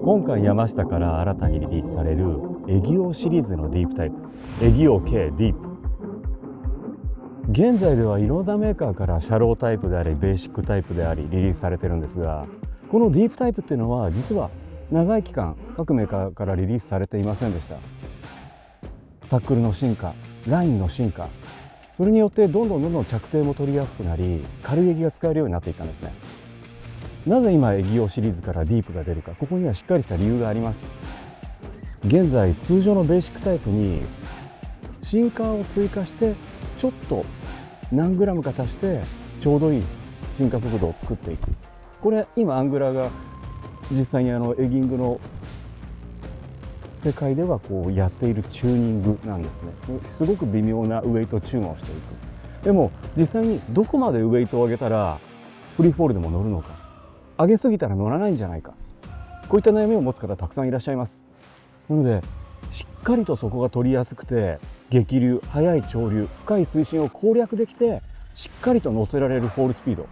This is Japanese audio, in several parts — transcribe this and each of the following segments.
今回山下から新たにリリースされるエギオシリーズのディープタイプ、エギオ K ディープ。現在ではいろんなメーカーからシャロータイプでありベーシックタイプでありリリースされてるんですが、このディープタイプっていうのは実は長い期間各メーカーからリリースされていませんでした。タックルの進化、ラインの進化、それによってどんどん着底も取りやすくなり、軽いエギが使えるようになっていったんですね。なぜ今エギオシリーズからディープが出るか、ここにはしっかりした理由があります。現在通常のベーシックタイプにシンカーを追加してちょっと何グラムか足してちょうどいい進化速度を作っていく。これ今アングラーが実際にエギングの世界ではこうやっているチューニングなんですね。すごく微妙なウエイトチューンをしていく。でも実際にどこまでウエイトを上げたらフリーフォールでも乗るのか、上げすぎたら乗らないんじゃないか、こういった悩みを持つ方たくさんいらっしゃいます。なのでしっかりとそこが取りやすくて、激流、速い潮流、深い水深を攻略できてしっかりと乗せられるフォールスピード、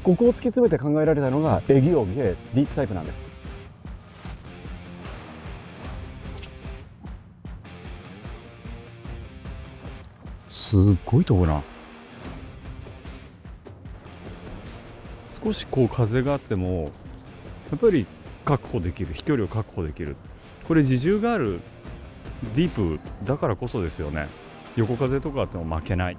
ここを突き詰めて考えられたのがエギオ K ディープタイプなんです。すっごい飛ぶな。少しこう風があってもやっぱり確保できる、飛距離を確保できる。これ自重があるディープだからこそですよね。横風とかあっても負けない。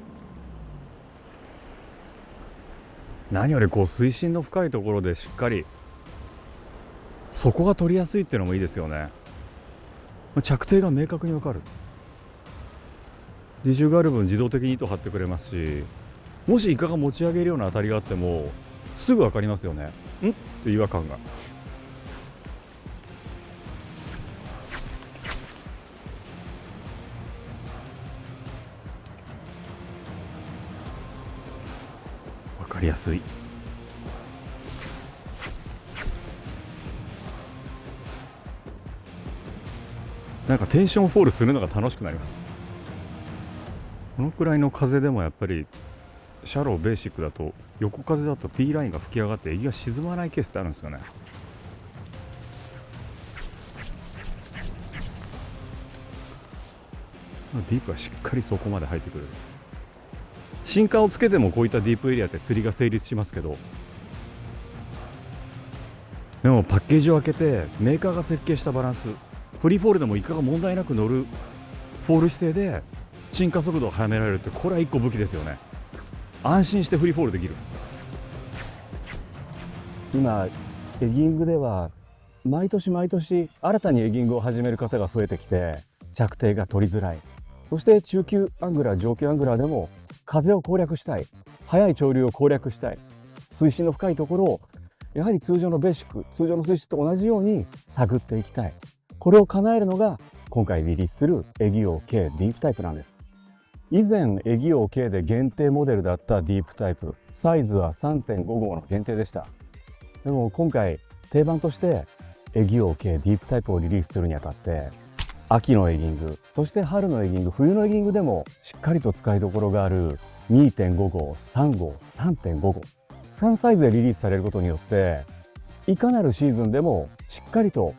何よりこう水深の深いところでしっかり底が取りやすいっていうのもいいですよね。着底が明確に分かる。自重がある分自動的に糸張ってくれますし、もしイカが持ち上げるような当たりがあってもすぐ分かりますよね。んって違和感が。分かりやすい。なんかテンションフォールするのが楽しくなります。このくらいの風でもやっぱりシャローベーシックだと横風だと P ラインが吹き上がってエギが沈まないケースってあるんですよね。ディープはしっかりそこまで入ってくる。シンカーをつけてもこういったディープエリアって釣りが成立しますけど、でもパッケージを開けてメーカーが設計したバランス、フリーフォールでもイカが問題なく乗るフォール姿勢で進化速度を速められるって、これは一個武器ですよね。安心してフリーフォールできる。今エギングでは毎年新たにエギングを始める方が増えてきて、着底が取りづらい。そして中級アングラー、上級アングラーでも風を攻略したい、速い潮流を攻略したい、水深の深いところをやはり通常のベーシック、通常の水深と同じように探っていきたい。これを叶えるのが今回リリースするエギオ K ディープタイプなんです。以前エギオ K で限定モデルだったディープタイプ、サイズは 3.5 号の限定でした。でも今回定番としてエギオ K ディープタイプをリリースするにあたって、秋のエギング、そして春のエギング、冬のエギングでもしっかりと使いどころがある 2.5 号、3号、3.5 号、3サイズでリリースされることによって、いかなるシーズンでもしっかりと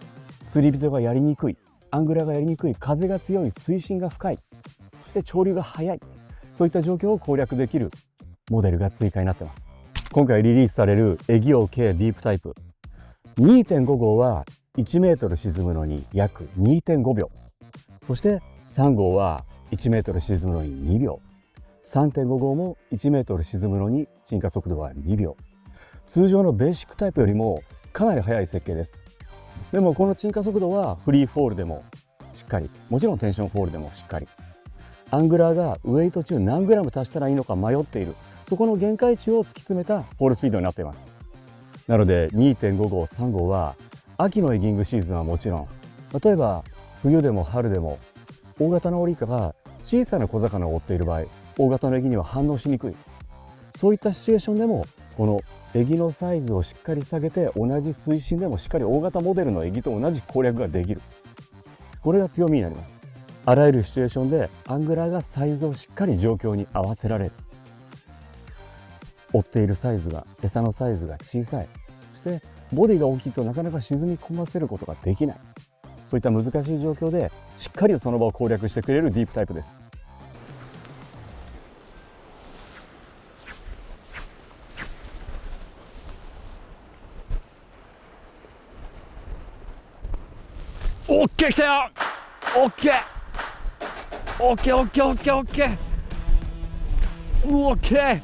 釣り人がやりにくい、アングラがやりにくい、風が強い、水深が深い、そして潮流が速い、そういった状況を攻略できるモデルが追加になっています。今回リリースされるエギオ K ディープタイプ 2.5 号は1メートル沈むのに約 2.5 秒、そして3号は1メートル沈むのに2秒、3.5 号も1メートル沈むのに進化速度は2秒。通常のベーシックタイプよりもかなり速い設計です。でもこの進化速度はフリーフォールでもしっかり、もちろんテンションフォールでもしっかり、アングラーがウエイト中何グラム足したらいいのか迷っている、そこの限界値を突き詰めたフォールスピードになっています。なので 2.5 号、3号は秋のエギングシーズンはもちろん、例えば冬でも春でも大型のオリイカが小さな小魚を追っている場合、大型のエギには反応しにくい。そういったシチュエーションでもこのエギのサイズをしっかり下げて、同じ水深でもしっかり大型モデルのエギと同じ攻略ができる。これが強みになります。あらゆるシチュエーションでアングラーがサイズをしっかり状況に合わせられる。追っているサイズが、餌のサイズが小さい、そしてボディが大きいとなかなか沈み込ませることができない、そういった難しい状況でしっかりとその場を攻略してくれるディープタイプです。オッケー来たよ。オッケーオッケーオッケーオッケーオッケーオッケー。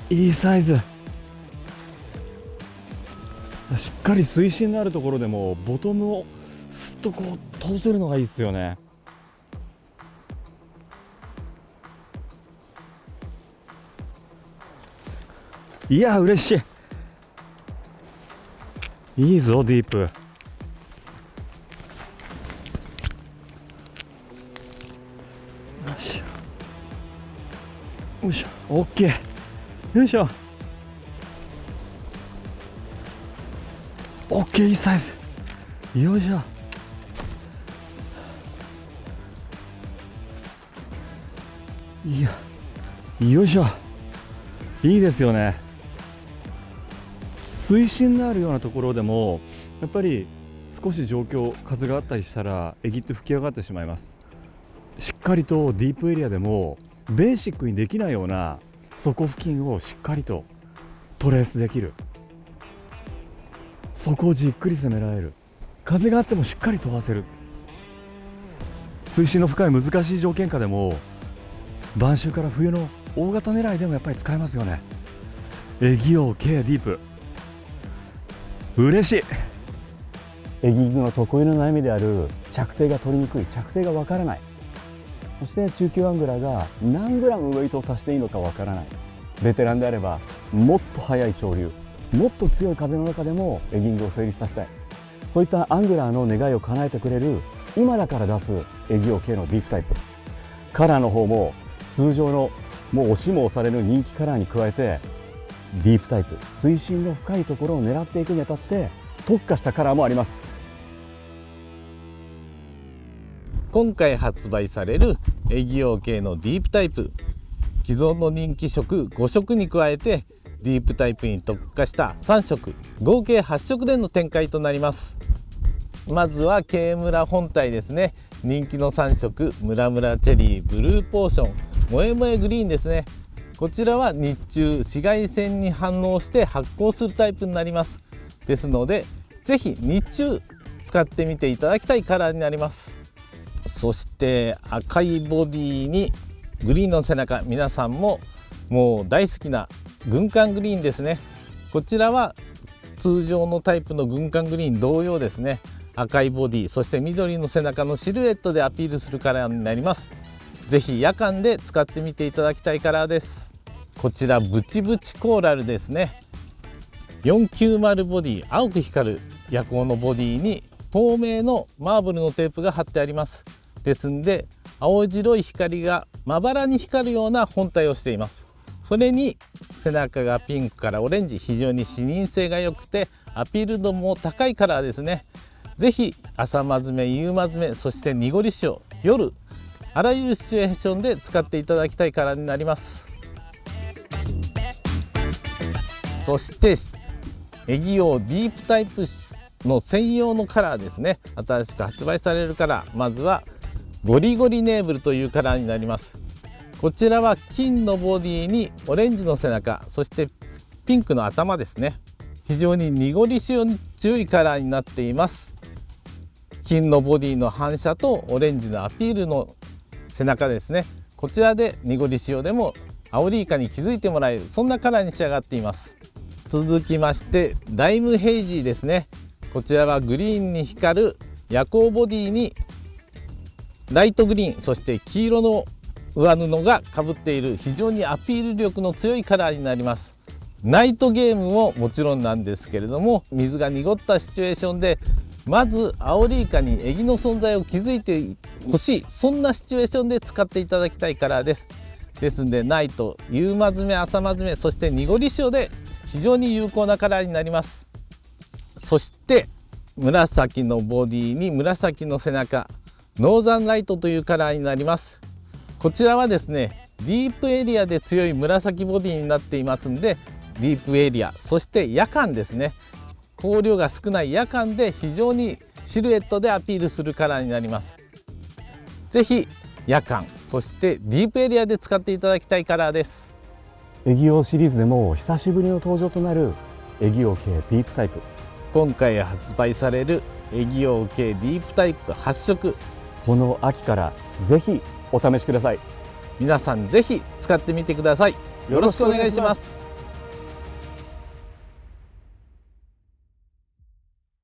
いいサイズ。しっかり水深のあるところでもボトムをすっとこう通せるのがいいですよね。いや嬉しい。いいぞディープ。よしよいしょ、オッケー、よいしょ、オッケー、いいサイズ。よいしょ、いや、よいしょ、いいですよね。水深のあるようなところでもやっぱり少し状況、風があったりしたらえぎって吹き上がってしまいます。しっかりとディープエリアでもベーシックにできないような底付近をしっかりとトレースできる、そこをじっくり攻められる、風があってもしっかり飛ばせる、水深の深い難しい条件下でも晩秋から冬の大型狙いでもやっぱり使えますよね。エギオKディープ、嬉しい。エギグの得意の悩みである着底が取りにくい、着底がわからない、そして中級アングラーが何グラムウェイトを足していいのかわからない、ベテランであればもっと速い潮流、もっと強い風の中でもエギングを成立させたい、そういったアングラーの願いを叶えてくれる今だから出すエギオ系のディープタイプ。カラーの方も通常のもう押しも押される人気カラーに加えてディープタイプ、水深の深いところを狙っていくにあたって特化したカラーもあります。今回発売されるエギオ系のディープタイプ、既存の人気色5色に加えてディープタイプに特化した3色、合計8色での展開となります。まずは K 村本体ですね。人気の3色、ムラムラチェリー、ブルーポーション、萌え萌えグリーンですね。こちらは日中紫外線に反応して発光するタイプになります。ですのでぜひ日中使ってみていただきたいカラーになります。そして赤いボディにグリーンの背中、皆さんももう大好きな軍艦グリーンですね。こちらは通常のタイプの軍艦グリーン同様ですね、赤いボディ、そして緑の背中のシルエットでアピールするカラーになります。ぜひ夜間で使ってみていただきたいカラーです。こちらブチブチコーラルですね。490ボディ、青く光る夜光のボディに透明のマーブルのテープが貼ってあります。ですんで青白い光がまばらに光るような本体をしています。それに背中がピンクからオレンジ、非常に視認性が良くてアピール度も高いカラーですね。ぜひ朝間詰め、夕間詰め、そして濁り潮、夜、あらゆるシチュエーションで使っていただきたいカラーになります。そしてエギオディープタイプの専用のカラーですね。新しく発売されるカラー、まずはゴリゴリネーブルというカラーになります。こちらは金のボディにオレンジの背中、そしてピンクの頭ですね。非常に濁り潮に強いカラーになっています。金のボディの反射とオレンジのアピールの背中ですね。こちらで濁り潮でもアオリイカに気づいてもらえる、そんなカラーに仕上がっています。続きましてライムヘイジーですね。こちらはグリーンに光る夜光ボディにライトグリーン、そして黄色の上布がかぶっている非常にアピール力の強いカラーになります。ナイトゲームももちろんなんですけれども、水が濁ったシチュエーションでまずアオリイカにエギの存在を気づいてほしい、そんなシチュエーションで使っていただきたいカラーです。ですんでナイト、夕間詰め、朝間詰め、そして濁り潮で非常に有効なカラーになります。そして紫のボディに紫の背中、ノーザンライトというカラーになります。こちらはですねディープエリアで強い紫ボディになっていますんで、ディープエリアそして夜間ですね、光量が少ない夜間で非常にシルエットでアピールするカラーになります。ぜひ夜間そしてディープエリアで使っていただきたいカラーです。エギオシリーズでも久しぶりの登場となるエギオ系ディープタイプ。今回発売されるエギオ系ディープタイプ8色、この秋からぜひお試しください。皆さんぜひ使ってみてください。よろしくお願いします。